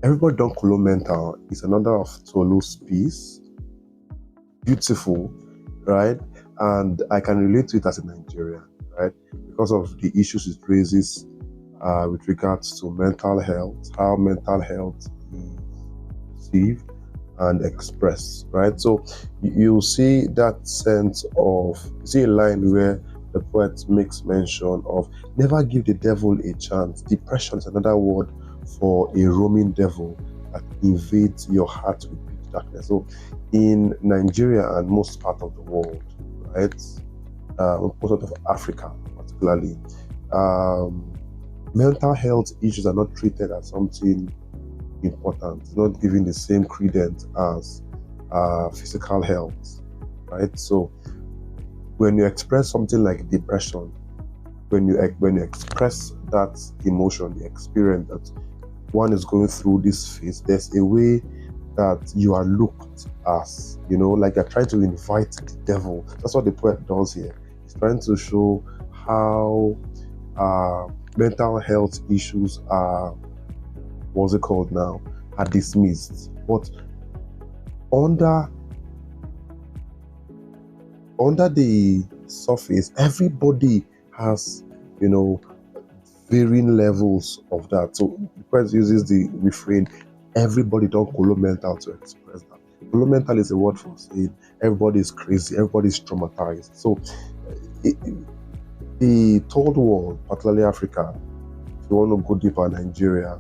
Everybody Done Kolomental is another of Tolu's piece. Beautiful, right? And I can relate to it as a Nigerian, right? Because of the issues it raises with regards to mental health, how mental health is perceived and expressed, right? So you see that sense of, you see a line where the poet makes mention of never give the devil a chance. Depression is another word for a roaming devil that invades your heart with pitch darkness. So in Nigeria and most part of the world, right, most part of Africa particularly, mental health issues are not treated as something important. It's not given the same credence as physical health, right? So when you express something like depression, when you express that emotion, the experience that one is going through this phase, there's a way that you are looked as, like you're trying to invite the devil. That's what the poet does here. He's trying to show how mental health issues are, what's it called now, are dismissed. But under the surface, everybody has, varying levels of that. So the poet uses the refrain, everybody don't Kolomental to express that. Kolomental is a word for saying everybody is crazy, everybody is traumatized. So the third world, particularly Africa, if you want to go deeper, Nigeria,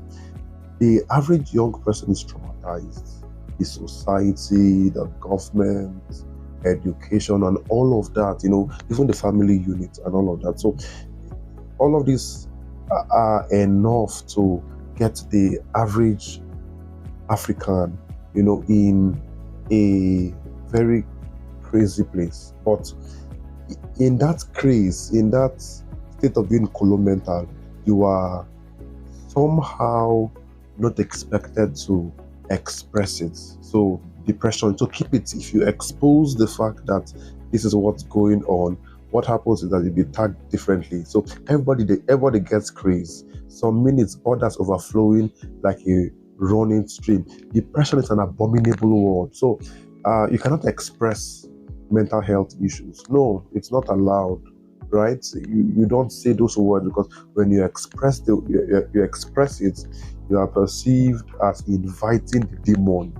the average young person is traumatized. The society, the government, education, and all of that, even the family unit and all of that. So all of these are enough to get the average African, in a very crazy place. But in that craze, in that state of being Kolomental, you are somehow not expected to express it. So depression, to keep it, if you expose the fact that this is what's going on, what happens is that you'll be tagged differently. So everybody gets crazy. Some minutes, others overflowing like a running stream. Depression is an abominable word. So you cannot express mental health issues. No, it's not allowed, right? You don't say those words, because when you express you express it, you are perceived as inviting the demon,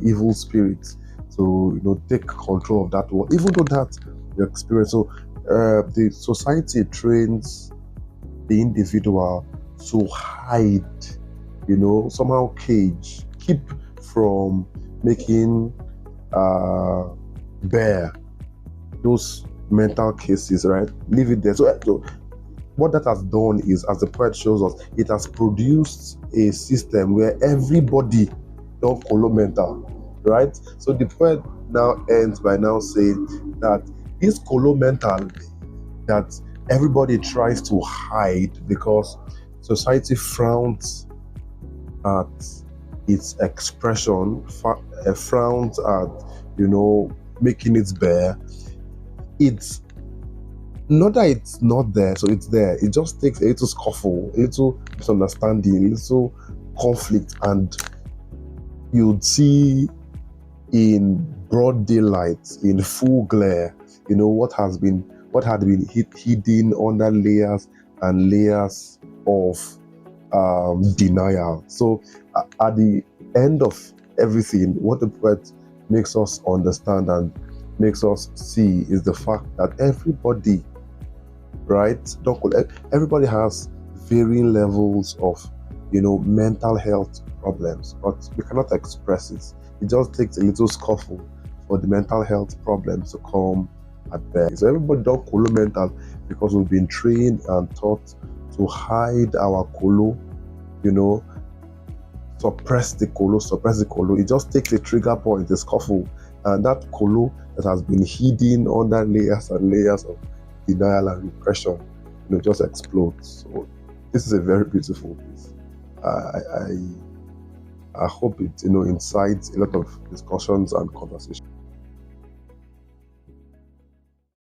evil spirits to take control of that word, even though that your experience. So the society trains the individual to hide, somehow cage, keep from making bare those mental cases, right? Leave it there. So what that has done is, as the poet shows us, it has produced a system where everybody don't Kolomental, right? So the poet now ends by now saying that this Kolomental that everybody tries to hide because society frowns at its expression, frowns at, making it bare. It's not that it's not there, so it's there. It just takes a little scuffle, a little misunderstanding, a little conflict, and you'd see in broad daylight, in full glare, what had been hidden under layers and layers of denial. So at the end of everything, what the poet makes us understand and makes us see is the fact that everybody, right? Everybody has varying levels of, mental health problems, but we cannot express it. It just takes a little scuffle for the mental health problems to come at bear. So everybody don't Kolomental because we've been trained and taught to hide our Kolo, suppress the Kolo. It just takes a trigger point, a scuffle, and that Kolo that has been hidden under layers and layers of denial and repression, just explodes. So this is a very beautiful piece. I hope it, incites a lot of discussions and conversations.